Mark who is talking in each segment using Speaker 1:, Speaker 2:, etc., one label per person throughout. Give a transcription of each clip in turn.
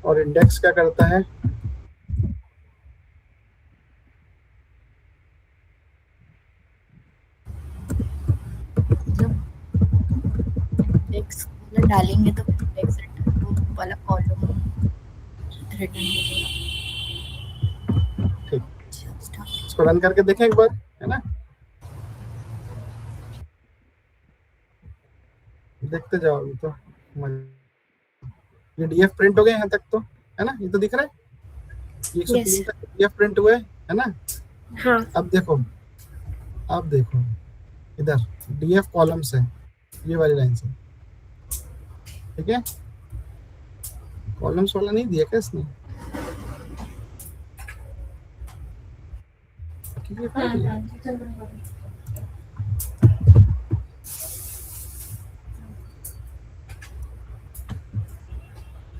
Speaker 1: और इंडेक्स क्या करता है?
Speaker 2: इंडेक्स डालेंगे तो इंडेक्स वो वाला कॉलम रिटर्न हो जाएगा।
Speaker 1: ठीक, इसको रन करके देखें एक बार, है ना? देखते जाओ अभी तो। ये डीएफ प्रिंट हो गए यहाँ तक तो, है ना? ये तो दिख रहा है, ये 103
Speaker 3: Yes.
Speaker 1: तक डीएफ प्रिंट हुए, है ना?
Speaker 3: हाँ.
Speaker 1: अब देखो इधर डीएफ कॉलम्स है, ये वाली लाइन से, ठीक है? कॉलम्स वाला नहीं दिया क्या इसने?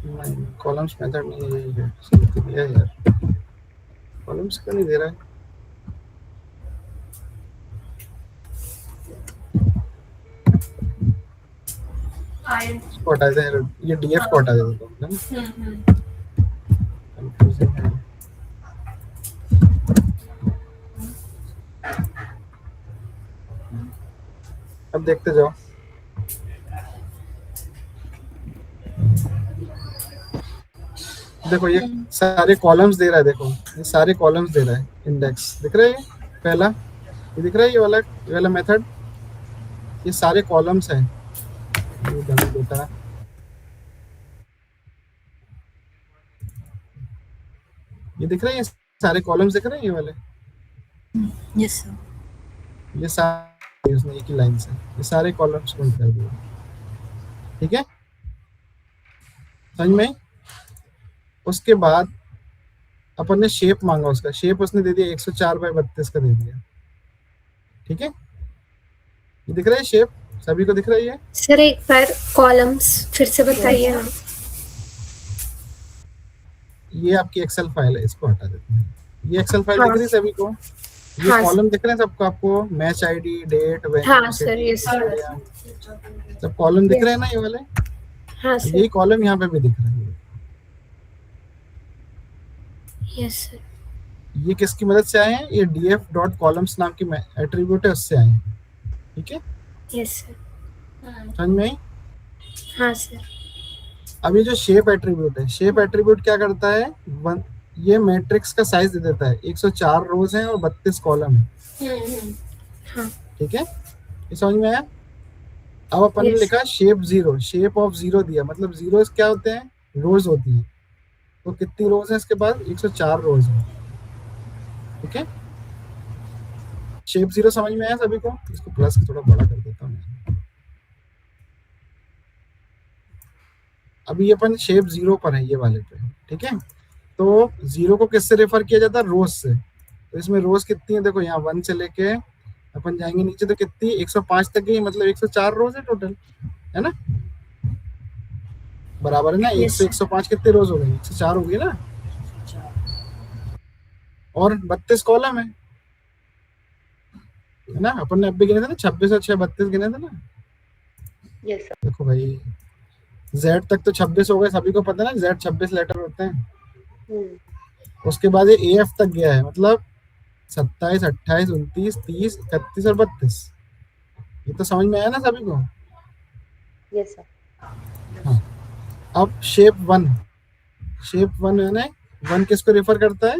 Speaker 1: नहीं, कॉलम्स मेथड नहीं है, यही है, सही तो दिया है यार, कॉलम्स क्यों नहीं दे रहा है? इसको हटा दे, ये डीएफ को हटा दे दो, है ना? कंफ्यूजिंग है। अब देखते जाओ, देखो ये सारे कॉलम्स दे रहा है, देखो ये सारे कॉलम्स दे रहा है, इंडेक्स दिख रहा है, ये पहला, ये दिख रहा है, ये वाला मेथड, ये सारे कॉलम्स हैं, ये डमी डेटा, ये दिख रहे हैं, ये सारे कॉलम्स दिख रहे हैं, ये वाले,
Speaker 2: यस सर,
Speaker 1: ये सारे उसने एक ही लाइन से ये सारे कॉलम्स प्रिंट कर दिए, ठीक है? समझ में? उसके बाद अपन ने शेप मांगा, उसका शेप उसने दे दिया 104/32 का दे दिया, ठीक है? ये दिख रहा है शेप, सभी को दिख रहा है ये?
Speaker 3: सर एक बार कॉलम्स फिर से बताइए ना।
Speaker 1: ये आपकी एक्सेल फाइल है, इसको हटा देते हैं। ये एक्सेल फाइल दिख रही है सभी को? ये
Speaker 3: हाँ
Speaker 1: कॉलम दिख रहे हैं सबको आपको? मैच आईडी, डेट,
Speaker 3: हाँ सर, ये
Speaker 1: सब कॉलम दिख रहे हैं ना ये वाले?
Speaker 3: हाँ सर,
Speaker 1: यही कॉलम यहाँ पे भी दिख रहा है।
Speaker 3: Yes sir.
Speaker 1: ये किसकी मदद से आए हैं? ये df.columns नाम की एट्रीब्यूट है, उससे आए हैं, ठीक है?
Speaker 3: Yes sir.
Speaker 1: समझ में आई?
Speaker 3: हाँ सर।
Speaker 1: अब ये जो शेप एट्रीब्यूट है, शेप एट्रीब्यूट क्या करता है? ये मैट्रिक्स का साइज दे देता है, 104 रोज हैं और 32 कॉलम है,
Speaker 3: हाँ
Speaker 1: ठीक है? ये समझ में आया? अब अपन ने
Speaker 3: Yes.
Speaker 1: लिखा शेप 0, शेप ऑफ 0 दिया, मतलब जीरोस क्या होते हैं? रोज होती है। तो कितनी रोज है इसके पास? 104 रोज है, ठीक है? शेप 0 समझ में आया सभी को? इसको प्लस थोड़ा बड़ा कर देता हूँ। अभी अपन शेप 0 पर है, ये वाले पे, ठीक है? तो 0 को किससे रेफर किया जाता है? रोज से। तो इसमें रोज कितनी है? देखो यहाँ 1 से लेके अपन जाएंगे नीचे तो कितनी? 105 तक गई, मतलब 104 रोज है टोटल, है ना? बराबर है ना? 1 से 105 कितने रोज हो गई? 104 हो गई ना? और 32 कॉलम है ना? अपन ने अब भी गिने थे ना, 26 और 6 32 गिने थे ना?
Speaker 4: Yes sir.
Speaker 1: देखो भाई, Z तक तो 26 हो गए, सभी को पता है ना Z 26 लेटर होते हैं। उसके बाद ये AF तक गया है, मतलब 27, 28, 29, 30, 31 और 32। ये तो समझ में आया ना सभी को?
Speaker 4: Yes sir.
Speaker 1: हाँ। अब शेप 1 है ना, 1 किसको रेफर करता है?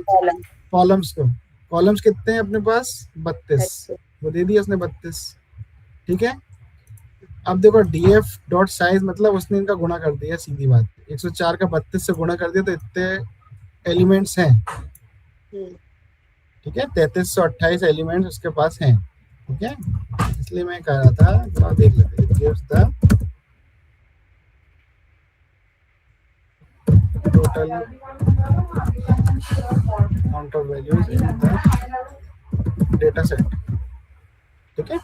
Speaker 1: कॉलम्स को। कॉलम्स कितने हैं अपने पास? 32, वो दे दिया उसने 32, ठीक है? अब देखो df.size मतलब उसने इनका गुणा कर दिया, सीधी बात, 104 का 32 से गुणा कर दिया तो इतने एलिमेंट्स हैं, ठीक है? 3328 एलिमेंट्स उसके पास हैं, ठीक है? इसलिए मैं कह रहा था, देख लेते हैं, gives the total amount of values in the data set, ठीक है?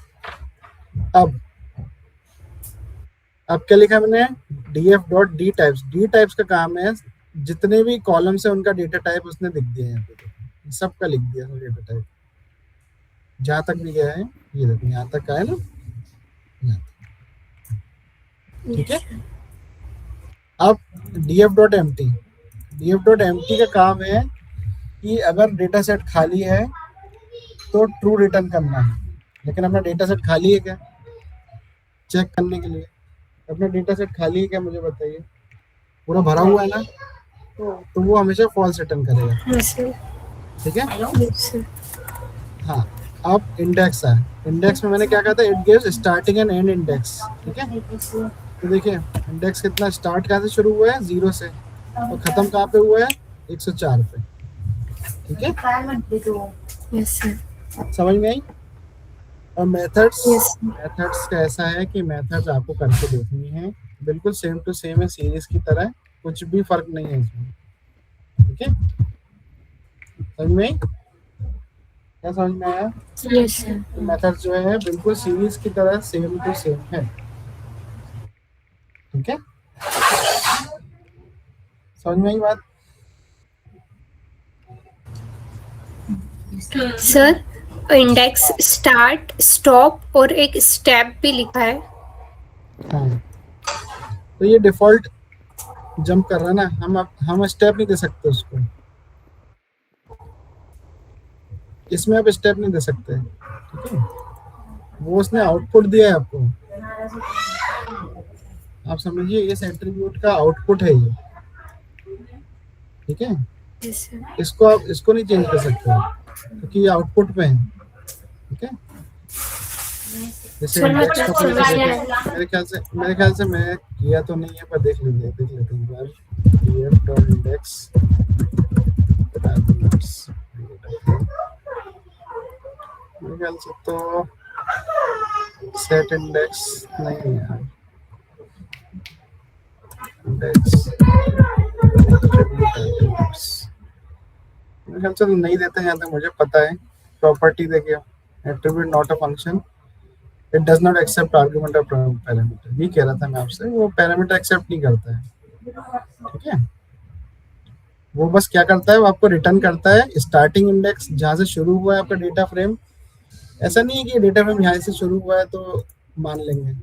Speaker 1: अब क्या लिखा मैंने? df.dtypes। dtypes का काम है जितने भी कॉलम्स है उनका डेटा टाइप उसने लिख दिया है, यहाँ पे सबका लिख दिया है डेटा टाइप, जहां तक भी गया है। ये देखो यहाँ तक आया ना, ठीक है? अब df.empty, df.empty का काम है कि अगर डेटा सेट खाली है तो ट्रू रिटर्न करना है, लेकिन अपना डेटा सेट खाली है क्या, चेक करने के लिए अपना डेटा सेट खाली है क्या, मुझे बताइए, पूरा भरा हुआ है ना, तो वो हमेशा फॉल्स रिटर्न करेगा।
Speaker 3: हाँ सर।
Speaker 1: ठीक है,
Speaker 3: यस सर।
Speaker 1: हाँ। अब इंडेक्स है, इंडेक्स में मैंने क्या कहा था, it gives starting and and index. ठीक है, तो देखिए इंडेक्स कितना, स्टार्ट कहाँ से शुरू हुआ है, 0 से, और खत्म कहाँ पे हुआ है, 104 पे। ठीक है,
Speaker 3: यस सर।
Speaker 1: समझ में आई। और मेथड्स,
Speaker 3: यस
Speaker 1: मेथड्स का ऐसा है कि मेथड्स आपको करके देखनी है, बिल्कुल सेम टू सेम है सीरीज की तरह, कुछ भी फर्क नहीं है इसमें। ठीक है, समझ में आई, क्या समझ में आया।
Speaker 3: Yes sir.
Speaker 1: मेथड जो है बिल्कुल सीरीज की तरह सेम टू सेम है। ठीक है, समझ में आई बात।
Speaker 3: सर इंडेक्स स्टार्ट, स्टॉप और एक स्टेप भी लिखा है।
Speaker 1: हाँ, तो ये डिफॉल्ट जंप कर रहा है ना, हम स्टेप नहीं दे सकते उसको, इसमें आप स्टेप नहीं दे सकते। ठीक है, वो उसने आउटपुट दिया है आपको, आप समझिए इस एट्रीब्यूट का आउटपुट है ये। ठीक है,
Speaker 3: यस सर।
Speaker 1: इसको आप इसको नहीं चेंज कर सकते क्योंकि ये आउटपुट पे है। ठीक है, जैसे
Speaker 3: चलो,
Speaker 1: इंडेक्स को
Speaker 3: समझ
Speaker 1: पहले
Speaker 3: गया।
Speaker 1: मेरे ख्याल से मैं किया तो नहीं है, पर देख लेते हैं एक बार। df.index मेरे ख्याल से तो सेट इंडेक्स नहीं है, इंडेक्स मेरे ख्याल से तो नहीं देते हैं, तो मुझे पता है। प्रॉपर्टी देखिए, attribute not a function, it does not accept argument of parameter, ये कह रहा था मैं आपसे, वो पैरामीटर एक्सेप्ट नहीं करता है। ठीक है, वो बस क्या करता है, वो आपको रिटर्न करता है स्टार्टिंग इंडेक्स जहाँ से शुरू हुआ है आपका डेटा फ्रेम। ऐसा नहीं है कि डेटा फ्रेम यहाँ से शुरू हुआ है तो मान लेंगे,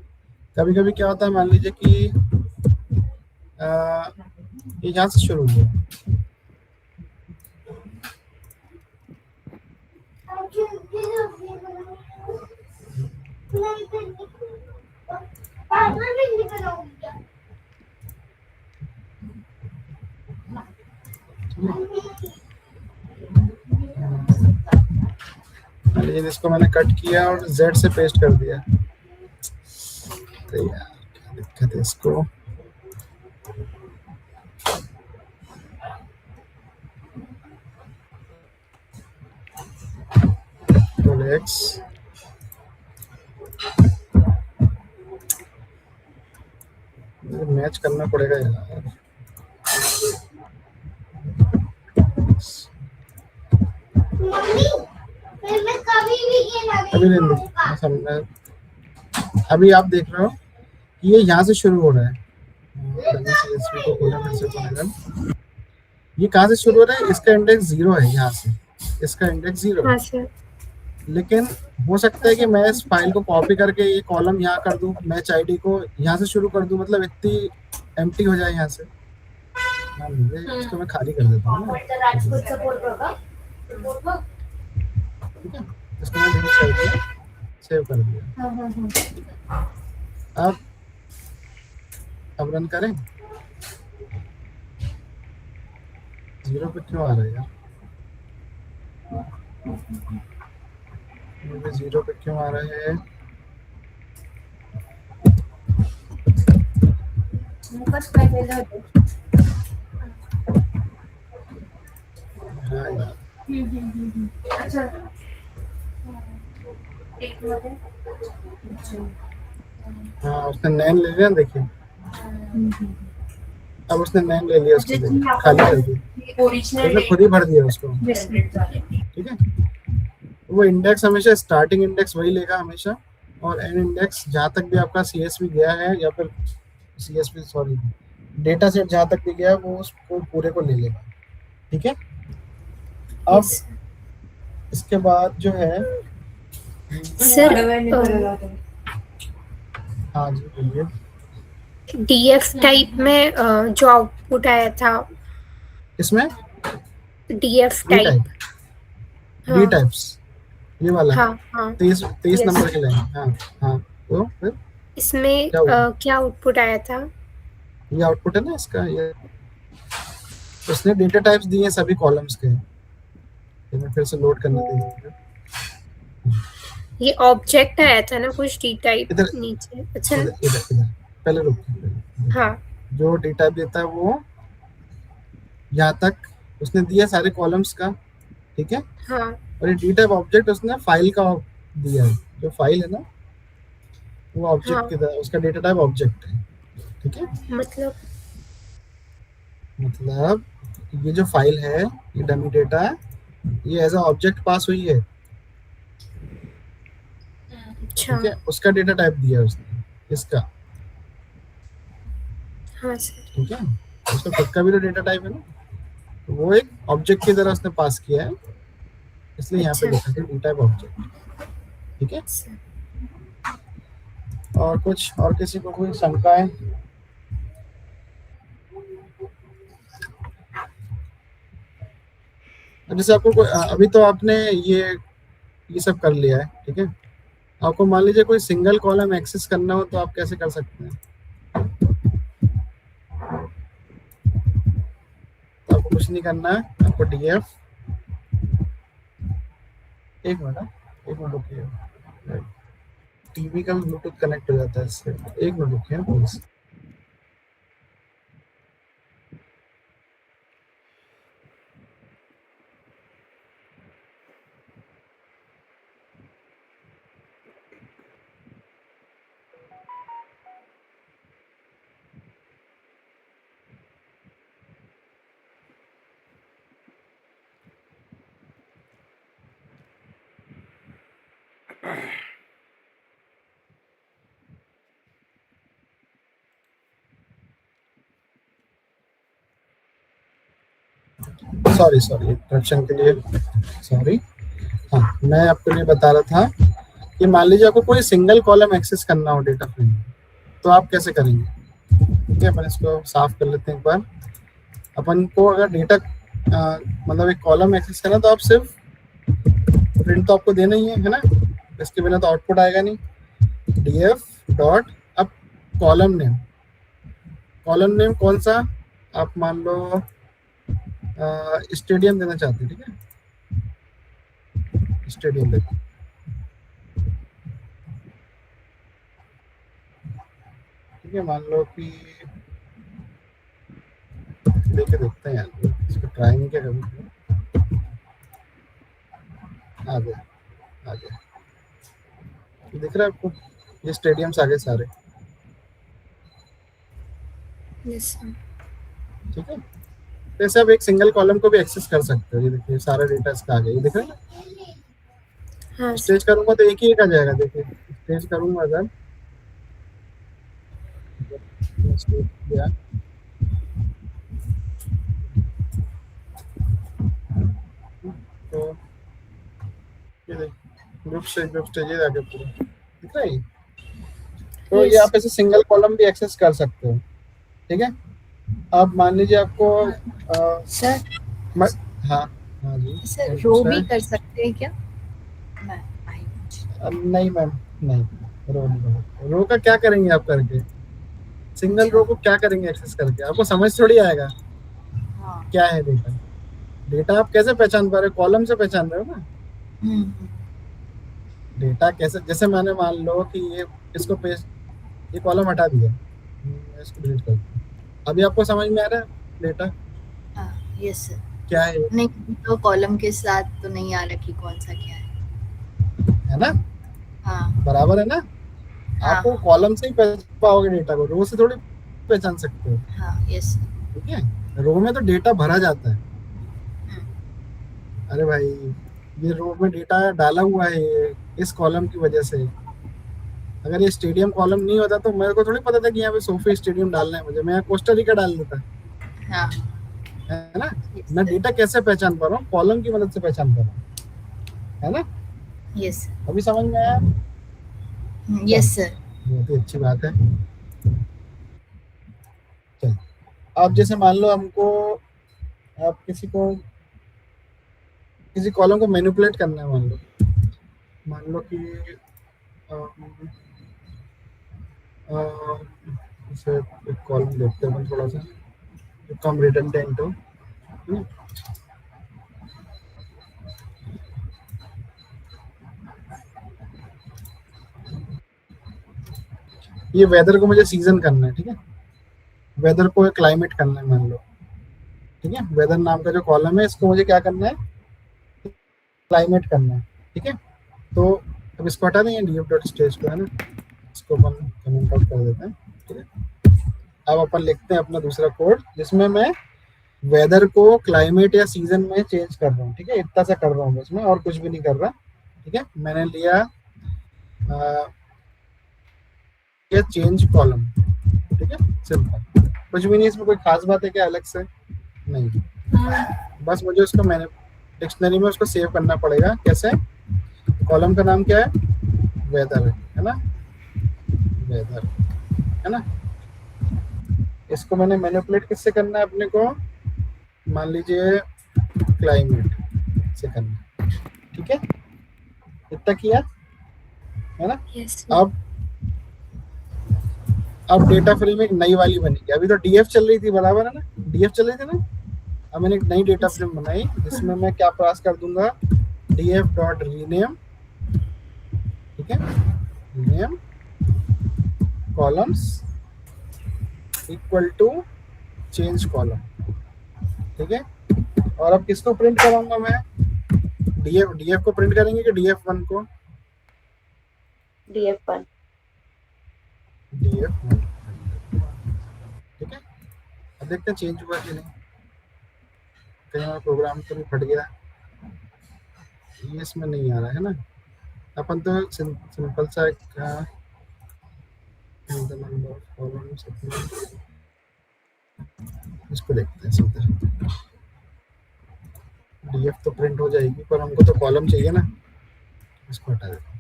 Speaker 1: कभी कभी क्या होता है, मान लीजिए कि ये यहाँ से शुरू हुआ, लेकिन इसको मैंने कट किया और Z से पेस्ट कर दिया, तो यार क्या दिक्कत है इसको। X मैच करना पड़ेगा यार, अभी नहीं समझ, अभी आप देख रहे हो कि ये यहाँ से शुरू हो रहा है, CSV को खोला फिर से खोलेगा, ये कहाँ से शुरू हो रहा है, इसका इंडेक्स 0 है, यहाँ से इसका इंडेक्स 0 है।
Speaker 3: हाँ सर।
Speaker 1: लेकिन हो सकता है कि मैं इस फाइल को कॉपी करके ये कॉलम यहाँ कर दूं, मैच आईडी को यहाँ से शुरू कर दूं, मतलब इतनी एम्प्टी हो जाए यहाँ से। मान लीजिए इसको मैं खाली कर देता हूँ, ठीक है, इसको मैं डिलीट कर दिया, सेव कर दिया। अब रन करें, 0 पे क्यों आ रहा है यार, मुझे 0 पे क्यों आ रहा है, हाँ यार, हाँ उसने नैन ले लिया, देखिए अब उसने नैन ले लिया, उसकी जगह खाली कर दिया, उसने खुद ही भर दिया उसको। ठीक है, वो इंडेक्स हमेशा स्टार्टिंग इंडेक्स वही लेगा हमेशा, और एंड इंडेक्स जहाँ तक भी आपका CSV गया है, या फिर CSV सॉरी डेटा सेट जहाँ तक भी गया है, वो उसको पूरे को ले लेगा। ठीक है, अब इसके बाद जो है
Speaker 3: सर
Speaker 1: हाँ जी बोलिए।
Speaker 3: DF टाइप में जो आउटपुट आया था
Speaker 1: इसमें
Speaker 3: DF
Speaker 1: D
Speaker 3: type.
Speaker 1: Type, D types, ये वाला
Speaker 3: हाँ हाँ
Speaker 1: 23
Speaker 3: yes।
Speaker 1: नंबर के लाइन। हाँ हाँ, तो फिर
Speaker 3: इसमें
Speaker 1: क्या हुआ?
Speaker 3: क्या आउटपुट आया था?
Speaker 1: ये आउटपुट है ना इसका, ये उसने डेटा टाइप्स दिए हैं सभी कॉलम्स के। ये मैं फिर से लोड करने दीजिए।
Speaker 3: ये ऑब्जेक्ट आया था ना कुछ डी टाइप
Speaker 1: इधर
Speaker 3: नीचे? अच्छा
Speaker 1: इधर इधर इधर पहले रुकिए।
Speaker 3: हाँ
Speaker 1: जो डी टाइप देता है वो यहाँ तक उसने दिया सारे कॉलम्स का, ठीक है।
Speaker 3: हाँ
Speaker 1: और ये डी टाइप ऑब्जेक्ट उसने फाइल का दिया है, जो फाइल है ना वो ऑब्जेक्ट
Speaker 3: हाँ
Speaker 1: की तरह, उसका डेटा टाइप ऑब्जेक्ट है, ठीक है।
Speaker 3: मतलब
Speaker 1: ये जो फाइल है, ये डमी डेटा, ये एज अ ऑब्जेक्ट पास हुई है,
Speaker 3: अच्छा
Speaker 1: ठीक है। उसका डेटा टाइप दिया है उसने, इसका,
Speaker 3: हाँ सर
Speaker 1: ठीक है। उसका खुद का भी तो डेटा टाइप है ना, तो वो एक ऑब्जेक्ट की तरह उसने पास किया है, इसलिए यहाँ पे
Speaker 3: अच्छा
Speaker 1: लिखा है डी टाइप ऑब्जेक्ट, ठीक है।
Speaker 3: सर।
Speaker 1: और कुछ, और किसी को कोई शंका है? जैसे आपको अभी तो आपने ये सब कर लिया है, ठीक है। आपको मान लीजिए कोई सिंगल कॉलम एक्सेस करना हो तो आप कैसे कर सकते हैं? तो आपको कुछ नहीं करना है, आपको डीएफ, एक मिनट रुकिए, टीवी का ब्लूटूथ कनेक्ट हो जाता है इससे, एक मिनट रुकिए प्लीज। सॉरी इंटरप्शन के लिए सॉरी। हाँ, मैं आपको ये बता रहा था कि मान लीजिए आपको कोई सिंगल कॉलम एक्सेस करना हो डेटा फ्रेम में, तो आप कैसे करेंगे? ठीक है, अपन इसको साफ कर लेते हैं एक बार। अपन को अगर डेटा मतलब एक कॉलम एक्सेस करना, तो आप सिर्फ प्रिंट तो आपको देना ही है ना, इसके बिना तो आउटपुट आएगा नहीं। डीएफ डॉट, अब कॉलम नेम कौन सा, आप मान लो स्टेडियम देना चाहते हैं, ठीक है। स्टेडियम देखो, ठीक है। मान लो कि देखे देखते हैं यार, इसको ट्राई नहीं किया कभी। आ गया दिख रहा है आपको, ये स्टेडियम्स आ गए सारे,
Speaker 3: यस सर।
Speaker 1: ठीक है। तो ऐसे आप एक सिंगल कॉलम को भी एक्सेस कर सकते हो। ये देखिए सारा डेटा इसका आ गया, ये दिख रहा है ना।
Speaker 3: हाँ
Speaker 1: स्टेज करूंगा तो एक ही एक आ जाएगा, देखिए स्टेज करूंगा अगर, स्टेज किया तो ये देखिए ग्रुप स्टेज ये आगे पूरा दिख रहा है ये। तो ये आप ऐसे सिंगल कॉलम भी एक्सेस कर सकते हो, ठीक है। अब मान लीजिए आपको
Speaker 2: सर
Speaker 1: हाँ हाँ जी
Speaker 2: सर
Speaker 1: कुछ
Speaker 2: रो
Speaker 1: है?
Speaker 2: भी कर सकते हैं क्या? मैं
Speaker 1: नहीं मैम, नहीं, रो का क्या करेंगे आप करके? सिंगल रो को क्या करेंगे एक्सेस करके? आपको समझ थोड़ी आएगा
Speaker 2: हाँ
Speaker 1: क्या है डेटा। डेटा आप कैसे पहचान पा रहे हो? कॉलम से पहचान रहे हो ना डेटा कैसे। जैसे मैंने मान लो कि ये इसको पेज, ये कॉलम हटा दिया, मैं इसको डिलीट कर दूं। अभी आपको समझ में आ रहा है डेटा
Speaker 2: यस सर।
Speaker 1: क्या है?
Speaker 2: नहीं तो कॉलम के साथ तो नहीं आ रहा कि कौन सा क्या
Speaker 1: है ना,
Speaker 2: हाँ
Speaker 1: बराबर है ना।
Speaker 2: हाँ
Speaker 1: आपको कॉलम से ही पहचान पाओगे डेटा को, रो से थोड़ी पहचान सकते हो,
Speaker 2: हाँ यस
Speaker 1: ठीक है। रो में तो डेटा भरा जाता है। अरे भाई, ये रो में डेटा डाला हुआ है ये इस कॉलम की वजह से। अगर ये स्टेडियम कॉलम नहीं होता तो मेरे को थोड़ी पता था कि यहाँ पे सोफी स्टेडियम डालना है मुझे, मैं यहाँ कोस्टारिका डाल देता,
Speaker 2: हाँ
Speaker 1: है ना। मैं डेटा कैसे पहचान पा रहा हूँ? कॉलम की मदद से पहचान पा रहा हूँ, है ना।
Speaker 2: यस
Speaker 1: अभी समझ में आया?
Speaker 2: Yes sir.
Speaker 1: बहुत ही अच्छी बात है। चल, अब जैसे मान लो हमको आप किसी कॉलम को मैनिपुलेट करना है, मान लो कि इसे एक कॉलम देखते हैं थोड़ा सा जो कम रिडंडेंट हो, है ना? ये वेदर को मुझे सीजन करना है, ठीक है, वेदर को क्लाइमेट करना है मान लो, ठीक है, वेदर नाम का जो कॉलम है इसको मुझे क्या करना है, क्लाइमेट करना है, ठीक है। तो अब इसको हटा देंगे df.stage को, है ना, इसको अपन कमेंट आउट कर देते हैं, ठीक है। अब अपन लिखते हैं अपना दूसरा कोड जिसमें मैं वेदर को क्लाइमेट या सीजन में चेंज कर रहा हूँ, ठीक है, इतना सा कर रहा हूँ इसमें, और कुछ भी नहीं कर रहा, ठीक है। मैंने लिया ये चेंज कॉलम, ठीक है, सिंपल, कुछ भी नहीं, इसमें कोई खास बात है क्या अलग से, नहीं, बस मुझे उसको मैंने डिक्शनरी में उसको सेव करना पड़ेगा। कैसे? कॉलम का नाम क्या है? वेदर है ना, वेदर, है ना। इसको मैंने मैनिपुलेट किससे करना है अपने को, मान लीजिए क्लाइमेट से करना, ठीक है, इतना किया, है ना।
Speaker 3: yes,
Speaker 1: अब डेटा फ्रेम एक नई वाली बनेगी, अभी तो डीएफ चल रही थी, बराबर है ना, डीएफ चल रही थी ना। अब मैंने एक नई डेटा फ्रेम बनाई जिसमें मैं क्या पास कर दूंगा, df.rename, ठीक है, name columns equal to change column, ठीक है। और अब किसको प्रिंट कराऊंगा मैं, डीएफ को प्रिंट करेंगे कि df1 को,
Speaker 4: df1,
Speaker 1: df1, ठीक है। अब देखते हैं चेंज हुआ कि नहीं, कहीं हमारा प्रोग्राम तो नहीं फट गया, ये इसमें नहीं आ रहा है ना। अपन तो सिंपल सा एक इसको देखते हैं सीधे, डीएफ तो प्रिंट हो जाएगी पर हमको तो कॉलम चाहिए ना, इसको हटा देते हैं।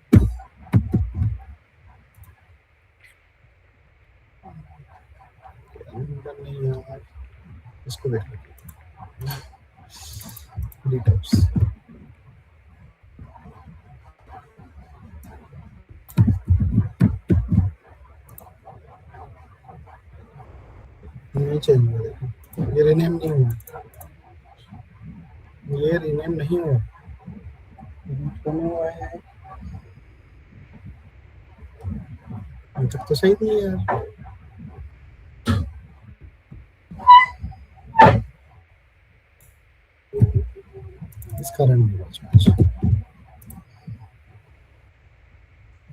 Speaker 1: नहीं यार, इसको देख लेते हैं, डिटेल्स, नहीं चेंज हुआ, देखो ये रीनेम नहीं हुआ, ये रीनेम नहीं हुआ, क्यों हुआ है, अभी तक तो सही थी यार, इस कारण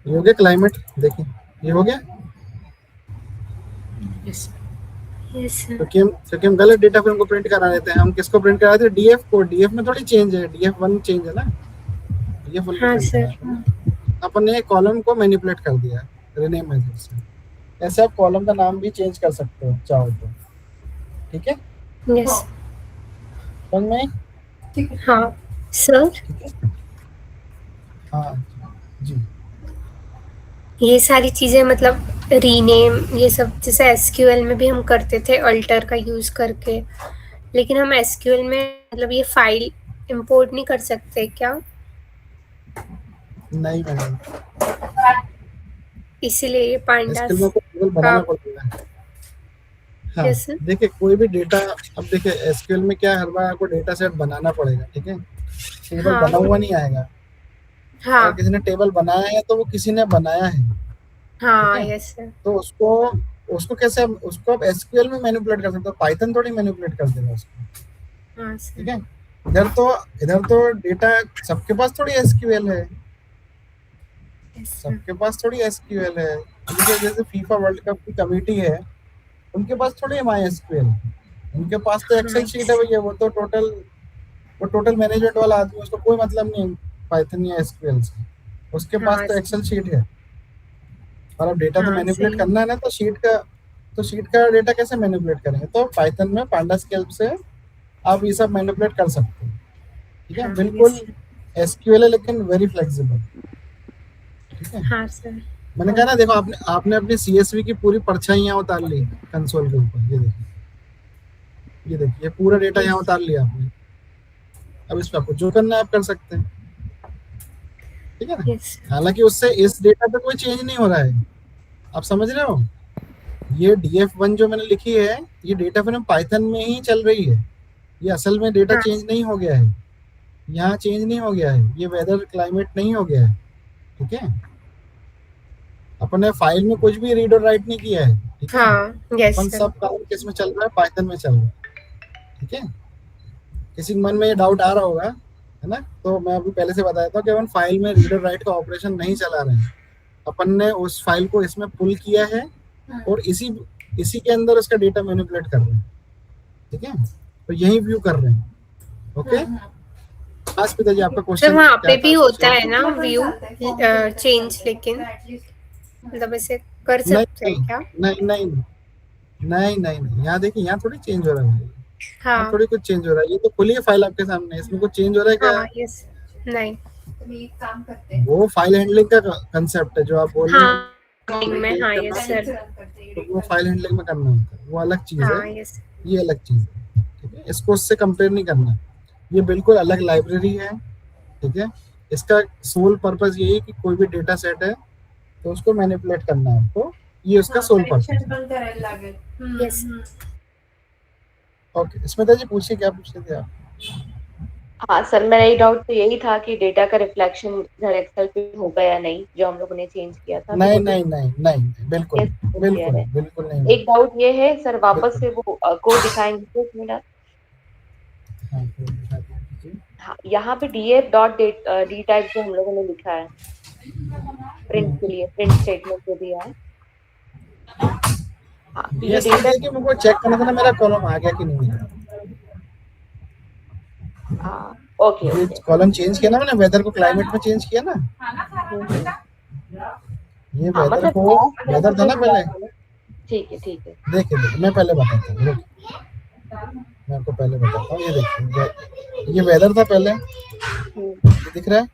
Speaker 1: ये हो गया क्लाइमेट, देखिए ये हो गया,
Speaker 3: yes,
Speaker 1: क्योंकि हम गलत डेटा फ्रेम को प्रिंट करा देते हैं, हम किसको प्रिंट करा देते हैं, डीएफ को, डीएफ में थोड़ी चेंज है, डीएफ1 चेंज है ना, डीएफ1
Speaker 3: हाँ सर,
Speaker 1: अपन ने कॉलम को मैनिपुलेट कर दिया रीनेम मेथड से। ऐसे आप कॉलम का नाम भी चेंज कर सकते हो चाहो तो, ठीक है,
Speaker 3: यस,
Speaker 1: समझ में?
Speaker 3: हाँ सर,
Speaker 1: हाँ जी,
Speaker 3: ये सारी चीजें मतलब रीनेम ये सब जैसे एसक्यूएल में भी हम करते थे अल्टर का यूज करके, लेकिन हम एसक्यूएल में मतलब ये फाइल इंपोर्ट नहीं कर सकते क्या?
Speaker 1: नहीं मैडम,
Speaker 3: इसीलिए ये पांडास
Speaker 1: एसक्यूएल में टेबल बनाना पड़ेगा। हाँ
Speaker 3: Yes, sir.
Speaker 1: देखिए कोई भी डेटा, अब देखिए एसक्यूएल में क्या है, हर बार आपको डेटा सेट बनाना पड़ेगा, ठीक है, टेबल
Speaker 3: हाँ।
Speaker 1: बना हुआ नहीं आएगा,
Speaker 3: हाँ
Speaker 1: अगर किसी ने टेबल बनाया है तो वो किसी ने बनाया है,
Speaker 3: हाँ,
Speaker 1: ठीक है?
Speaker 3: यस सर,
Speaker 1: तो उसको कैसे, उसको आप एसक्यूएल में मैनिपुलेट कर सकते हो, पाइथन थोड़ी मैनिपुलेट कर देगा उसको,
Speaker 3: हाँ
Speaker 1: ठीक
Speaker 3: सर,
Speaker 1: है। इधर तो डेटा सबके पास थोड़ी एसक्यूएल है,
Speaker 3: यस सर,
Speaker 1: सबके पास थोड़ी एसक्यूएल है, जैसे फीफा वर्ल्ड कप की कमेटी है, उनके पास थोड़ी MySQL, उनके पास तो एक्सेल शीट है भैया, वो टोटल मैनेजमेंट वाला आदमी, उसको कोई मतलब नहीं पाइथन या एसक्यूएल से, उसके पास
Speaker 3: हाँ
Speaker 1: तो एक्सेल शीट है। और अब डेटा तो
Speaker 3: हाँ,
Speaker 1: मैनिपुलेट
Speaker 3: सही।
Speaker 1: करना है ना, तो शीट का डेटा कैसे मैनिपुलेट करेंगे, तो पाइथन में पांडास की हेल्प से आप ये सब मैनिपुलेट कर सकते हो, ठीक है,
Speaker 3: हाँ,
Speaker 1: बिल्कुल
Speaker 3: yes,
Speaker 1: एसक्यूएल है लेकिन वेरी फ्लेक्सिबल, ठीक है।
Speaker 3: हाँ सर,
Speaker 1: मैंने कहा ना, देखो आपने अपनी CSV की पूरी परछाइयां उतार ली कंसोल के ऊपर, ये देखो ये देखिए पूरा डेटा यहाँ उतार लिया आपने। अब इस पे आपको जो करना है आप कर सकते हैं, ठीक है ना।
Speaker 3: यस
Speaker 1: हालांकि उससे इस डेटा पे कोई चेंज नहीं हो रहा है, आप समझ रहे हो। ये df1 जो मैंने लिखी है ये डेटा फ्रेम पाइथन में ही चल रही है, ये असल में डेटा
Speaker 3: हाँ
Speaker 1: चेंज नहीं हो गया है, यहाँ चेंज नहीं हो गया है, ये वेदर क्लाइमेट नहीं हो गया है, ठीक है। अपन ने फाइल में कुछ भी रीड और राइट नहीं किया है, ठीक है।
Speaker 3: हाँ यस
Speaker 1: अपन
Speaker 3: सर
Speaker 1: सब काम किस में चल रहा है, पाइथन में चल रहा है, ठीक है। किसी के मन में ये डाउट आ रहा होगा, है ना, तो मैं अभी पहले से बताया था कि अपन फाइल में रीड और राइट का ऑपरेशन नहीं चला रहे हैं, अपन ने उस फाइल को इसमें पुल किया है और इसी इसी के अंदर उसका डेटा मैनिपुलेट कर रहे हैं, ठीक है। तो यही व्यू कर रहे हैं, ओके। आज पिताजी आपका
Speaker 3: सर
Speaker 1: क्वेश्चन
Speaker 3: वहाँ
Speaker 1: क्या
Speaker 3: पे भी
Speaker 1: था?
Speaker 3: होता है ना व्यू चेंज, लेकिन मतलब ऐसे कर
Speaker 1: नहीं
Speaker 3: सकते हैं क्या?
Speaker 1: नहीं नहीं नहीं नहीं नहीं, यहाँ देखिए यहाँ थोड़ी चेंज हो रहा है, यहाँ
Speaker 3: हाँ
Speaker 1: थोड़ी कुछ चेंज हो रहा है, ये तो खुली है फाइल आपके सामने, इसमें कुछ चेंज हो रहा है क्या?
Speaker 3: हाँ यस नहीं
Speaker 1: वो फाइल हैंडलिंग का कंसेप्ट है जो आप बोल रहे हैं,
Speaker 3: हाँ में हाँ यस सर
Speaker 1: तो वो फाइल हैंडलिंग में करना होता है, वो अलग चीज है,
Speaker 3: हाँ यस
Speaker 1: ये अलग चीज है, ठीक है। इसको उससे कंपेयर नहीं करना, ये बिल्कुल अलग लाइब्रेरी है, ठीक है। इसका सोल पर्पस यही है कि कोई भी डेटा सेट है तो उसको मैनिपुलेट करना है आपको, ये उसका सोल पर्पस है।
Speaker 3: यस
Speaker 1: ओके स्मिता जी पूछिए, क्या पूछ रहे थे आप?
Speaker 4: हाँ सर, मेरा एक डाउट तो यही था कि डेटा का रिफ्लेक्शन इधर एक्सेल पे होगा या नहीं, जो हम लोगों ने चेंज किया था।
Speaker 1: नहीं
Speaker 4: तो
Speaker 1: नहीं नहीं नहीं बिल्कुल
Speaker 4: yes,
Speaker 1: बिल्कुल
Speaker 4: clear है।
Speaker 1: बिल्कुल नहीं।
Speaker 4: एक डाउट ये है सर, वापस से
Speaker 1: बिल्कुल।
Speaker 4: वो कोड दिखाएंगे तो इसमें
Speaker 1: हाँ, तो दिखा दीजिए।
Speaker 4: हाँ, यहाँ पे df डॉट डी टाइप जो हम लोगों ने लिखा है प्रिंट के लिए, प्रिंट स्टेटमेंट जो दिया है, हाँ तो ये
Speaker 1: ये
Speaker 4: डेटा,
Speaker 1: देखिए मुझको चेक करना था ना मेरा कॉलम आ गया कि नहीं आ गया।
Speaker 4: हाँ ओके
Speaker 1: ये
Speaker 4: ओके,
Speaker 1: कॉलम चेंज किया ना मैंने, वेदर को क्लाइमेट में चेंज किया ना, ये
Speaker 4: हाँ
Speaker 1: वेदर
Speaker 4: मतलब
Speaker 1: को, वेदर था ना पहले,
Speaker 4: ठीक है
Speaker 1: देखिए देखिए मैं पहले बताता हूँ, रुकिए। मैं आपको पहले बताता हूँ, ये देखिए ये वेदर था पहले, ये दिख रहा है।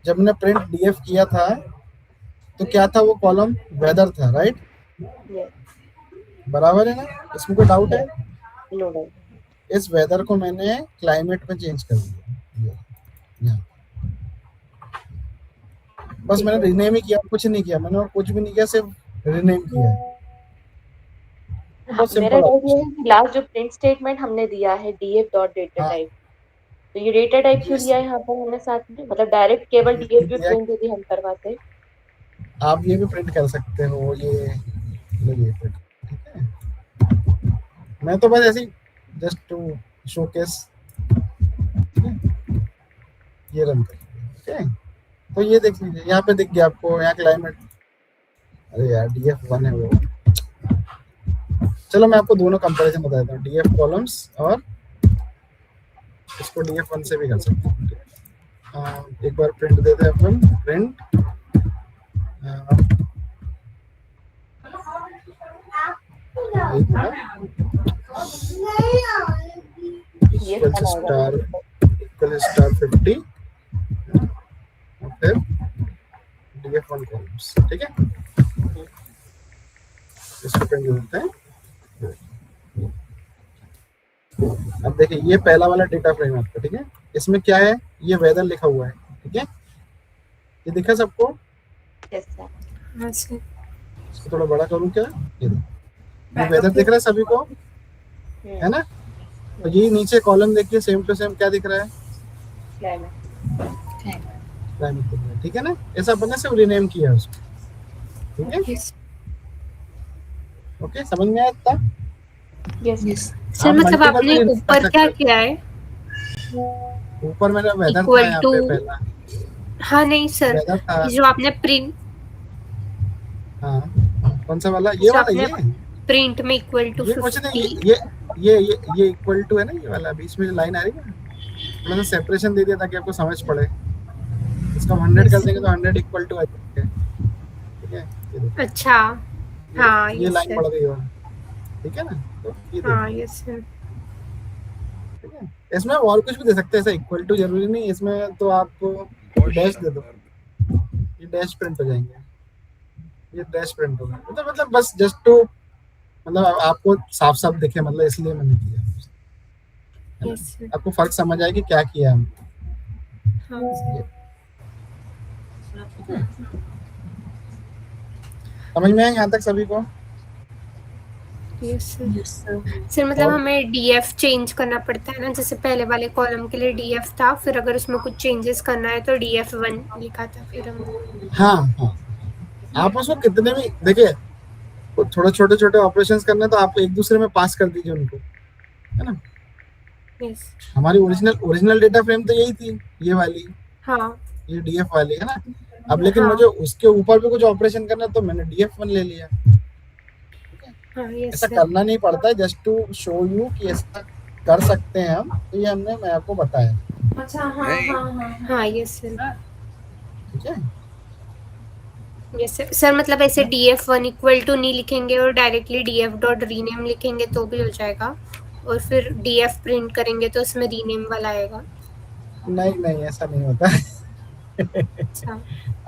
Speaker 1: जब मैंने प्रिंट डीएफ किया था तो क्या था, वो कॉलम वेदर था, राइट, बराबर है ना, इसमें कोई डाउट है?
Speaker 4: नो डाउट,
Speaker 1: इस वेदर को मैंने क्लाइमेट में चेंज कर दिया, यहाँ बस मैंने रीनेम ही किया, कुछ नहीं किया मैंने, और कुछ भी नहीं किया, सिर्फ रीनेम किया है। बहुत
Speaker 4: मेरा
Speaker 1: सिंपल
Speaker 4: डाउट ये है
Speaker 1: ऑपरेशन।
Speaker 4: कि लास्ट जो प्रिंट स्टेटमेंट हमने दिया है df डॉट डेटा
Speaker 1: हाँ
Speaker 4: टाइप, तो ये डेटा टाइप क्यों लिया है यहाँ पर हमने साथ में, मतलब डायरेक्ट केवल
Speaker 1: ये
Speaker 4: df जो
Speaker 1: दिया,
Speaker 4: प्रिंट यदि हम करवाते,
Speaker 1: आप ये भी प्रिंट कर सकते हो, ये प्रिंट, ठीक है। मैं तो बस ऐसे ही जस्ट टू शोकेस, ये रन कर, ठीक है। तो ये देख लीजिए, यहाँ पे दिख गया आपको, यहाँ क्लाइमेट, अरे यार df1 है वो। चलो मैं आपको दोनों कंपैरिजन बताता हूँ, df कॉलम्स और इसको df1 से भी कर सकते हैं। एक बार प्रिंट देते हैं अपन, प्रिंट इक्वल स्टार 50 और फिर df1 कॉलम्स, ठीक है। इसको प्रिंट देते हैं। अब देखिए ये पहला वाला डेटा फ्रेम आपका, ठीक है, इसमें क्या है, ये वेदर लिखा हुआ है, ठीक है, ये दिखा सबको?
Speaker 4: यस सर,
Speaker 3: हाँ सर
Speaker 1: इसको थोड़ा बड़ा करूँ क्या, ये वेदर दिख रहा है सभी को, है ना। तो ये नीचे कॉलम देखिए, सेम टू सेम क्या दिख रहा है, क्लाइमेट दिख रहा है, ठीक है ना। ऐसा अपने से रीनेम किया है उसको, ठीक है।
Speaker 3: यस
Speaker 1: ओके समझ में आया था?
Speaker 4: यस
Speaker 3: सर
Speaker 1: आप
Speaker 3: मतलब
Speaker 1: multiple
Speaker 3: आपने
Speaker 1: भी कर
Speaker 3: ऊपर
Speaker 1: सकते
Speaker 3: क्या
Speaker 1: हो।
Speaker 3: किया है?
Speaker 1: ऊपर मेरा वेदर था
Speaker 3: Equal
Speaker 1: यहाँ
Speaker 3: to-
Speaker 1: पे पहला,
Speaker 3: हाँ नहीं सर,
Speaker 1: वेदर था,
Speaker 3: ये जो आपने प्रिंट,
Speaker 1: हाँ कौन सा वाला, ये
Speaker 3: जो
Speaker 1: वाला,
Speaker 3: आपने प्रिंट में इक्वल टू
Speaker 1: ये कुछ नहीं,
Speaker 3: 50,
Speaker 1: ये इक्वल टू है ना, ये वाला बीच में जो लाइन आ रही है, मैंने सेपरेशन दे दिया ताकि आपको समझ पड़े। इसका 100 कर देंगे तो 100 इक्वल टू आ जाएगा, ठीक है। ये देखो,
Speaker 3: अच्छा हाँ
Speaker 1: ये
Speaker 3: यस
Speaker 1: लाइन पड़
Speaker 3: सर,
Speaker 1: गई और, ठीक है ना। तो ये
Speaker 3: हाँ
Speaker 1: देखो,
Speaker 3: यस सर,
Speaker 1: ठीक है। इसमें और कुछ भी दे सकते हैं, ऐसा इक्वल टू जरूरी नहीं, इसमें तो आप डैश दे दो, ये डैश प्रिंट हो जाएंगे, ये डैश प्रिंट होगा, मतलब बस जस्ट टू, मतलब आपको साफ साफ दिखे, मतलब इसलिए मैंने किया। है ना?
Speaker 3: Yes sir.
Speaker 1: आपको फर्क समझ आए कि क्या किया हम।
Speaker 3: हाँ सर।
Speaker 1: समझ में आए यहाँ तक सभी को?
Speaker 3: Yes sir. सर मतलब
Speaker 1: और
Speaker 3: हमें डीएफ चेंज करना पड़ता है ना, जैसे पहले वाले कॉलम के लिए डीएफ था, फिर अगर उसमें कुछ चेंजेस करना है तो DF1 लिखा था फिर हम।
Speaker 1: हाँ हाँ, आप उसको कितने भी देखिए, थोड़े छोटे छोटे ऑपरेशंस करने तो आप एक दूसरे में पास कर दीजिए उनको, है ना?
Speaker 3: यस।
Speaker 1: हमारी ओरिजिनल डेटा फ्रेम तो यही थी, ये वाली,
Speaker 3: हाँ
Speaker 1: ये डीएफ वाली, है ना? अब लेकिन
Speaker 3: हाँ
Speaker 1: मुझे उसके ऊपर भी कुछ ऑपरेशन करना तो मैंने DF1 ले लिया।
Speaker 3: हाँ। यस
Speaker 1: ऐसा
Speaker 3: सर।
Speaker 1: करना नहीं पड़ता है, जस्ट टू शो यू कि ऐसा कर सकते हैं हम, तो ये मैं आपको बताया।
Speaker 3: अच्छा हाँ हाँ हाँ हाँ। Yes sir.
Speaker 1: ठीक है,
Speaker 3: यस सर। सर मतलब ऐसे DF1 इक्वल टू नहीं लिखेंगे और डायरेक्टली DF डॉट रीनेम लिखेंगे तो भी हो जाएगा, और फिर DF प्रिंट करेंगे तो उसमें रीनेम वाला आएगा?
Speaker 1: नहीं नहीं, ऐसा नहीं होता है।
Speaker 3: अच्छा।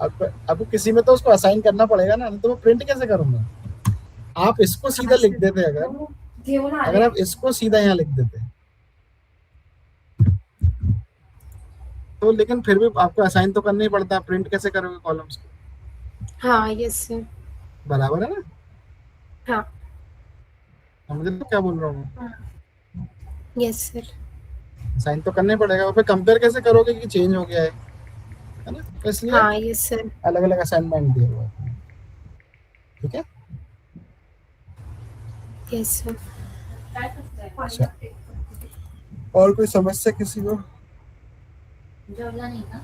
Speaker 1: आपको किसी में तो उसको असाइन करना पड़ेगा ना, नहीं तो मैं प्रिंट कैसे करूंगा? आप इसको सीधा लिख देते, अगर आप इसको सीधा यहाँ लिख देते तो, लेकिन फिर भी आपको असाइन तो करना ही पड़ता है, प्रिंट कैसे करोगे कॉलम्स को?
Speaker 3: हाँ यस सर।
Speaker 1: बराबर है ना?
Speaker 3: हाँ
Speaker 1: समझ लो क्या बोल रहा हूँ?
Speaker 3: Yes sir.
Speaker 1: असाइन तो करना ही पड़ेगा, और फिर कंपेयर कैसे करोगे कि चेंज हो गया है ना? तो इसलिए
Speaker 3: हाँ यस सर।
Speaker 1: अलग अलग असाइनमेंट दिया हुआ है। ठीक है,
Speaker 3: यस सर।
Speaker 1: अच्छा, और कोई समस्या किसी को?
Speaker 2: नहीं ना।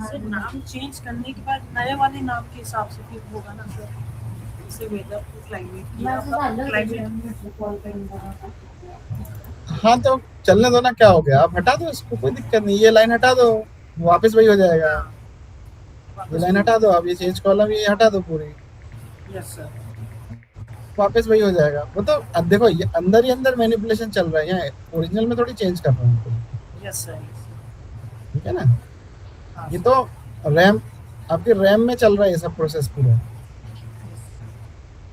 Speaker 5: सर नाम चेंज करने के बाद नए वाले नाम के हिसाब से फिर होगा ना सर, जैसे वेदर क्लाइमेट।
Speaker 1: हाँ तो चलने दो ना, क्या हो गया, आप हटा दो इसको, कोई दिक्कत नहीं, ये लाइन हटा दो, वापस वही हो जाएगा। ये लाइन हटा दो, आप ये चेंज कॉलम ये हटा दो पूरी,
Speaker 5: यस सर।
Speaker 1: वापस वही हो जाएगा। वो तो अब देखो, ये अंदर ही अंदर मैनिपुलेशन चल रहा है, यहाँ ओरिजिनल में थोड़ी चेंज कर रहा हूँ।
Speaker 5: Yes sir.
Speaker 1: ठीक है ना? ये तो रैम, आपकी रैम में चल रहा है ये सब प्रोसेस पूरा।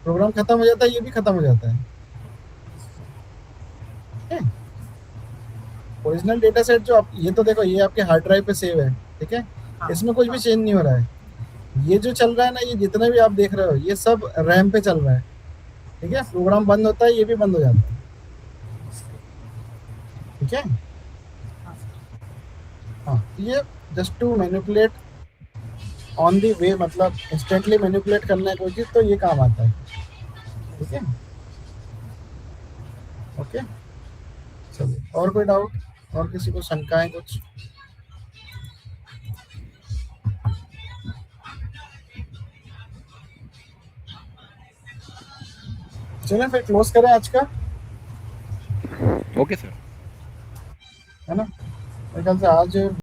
Speaker 1: प्रोग्राम खत्म हो जाता है, ये भी खत्म हो जाता है। ओरिजिनल डेटा सेट जो आप, ये तो देखो, ये आपके हार्ड ड्राइव पे सेव है, ठीक है? इसमें कुछ भी चेंज नहीं हो रहा है। ये जो चल रहा है ना, ये जितना भी आप देख रहे हो, ये सब रैम पे चल रहा है। ठीक है, प्रोग्राम बंद होता है, ये भी बंद हो जाता है। ठीक है, हाँ, ये just to manipulate on the way, मतलब इंस्टेंटली मैनिपुलेट करना है कोई चीज, तो ये काम आता है। ठीक है, ओके, चलिए, और कोई डाउट, और किसी को शंकाएं कुछ? चलें फिर क्लोज करें आज का,
Speaker 6: ओके सर।
Speaker 1: है ना? मेरे ख्याल से आज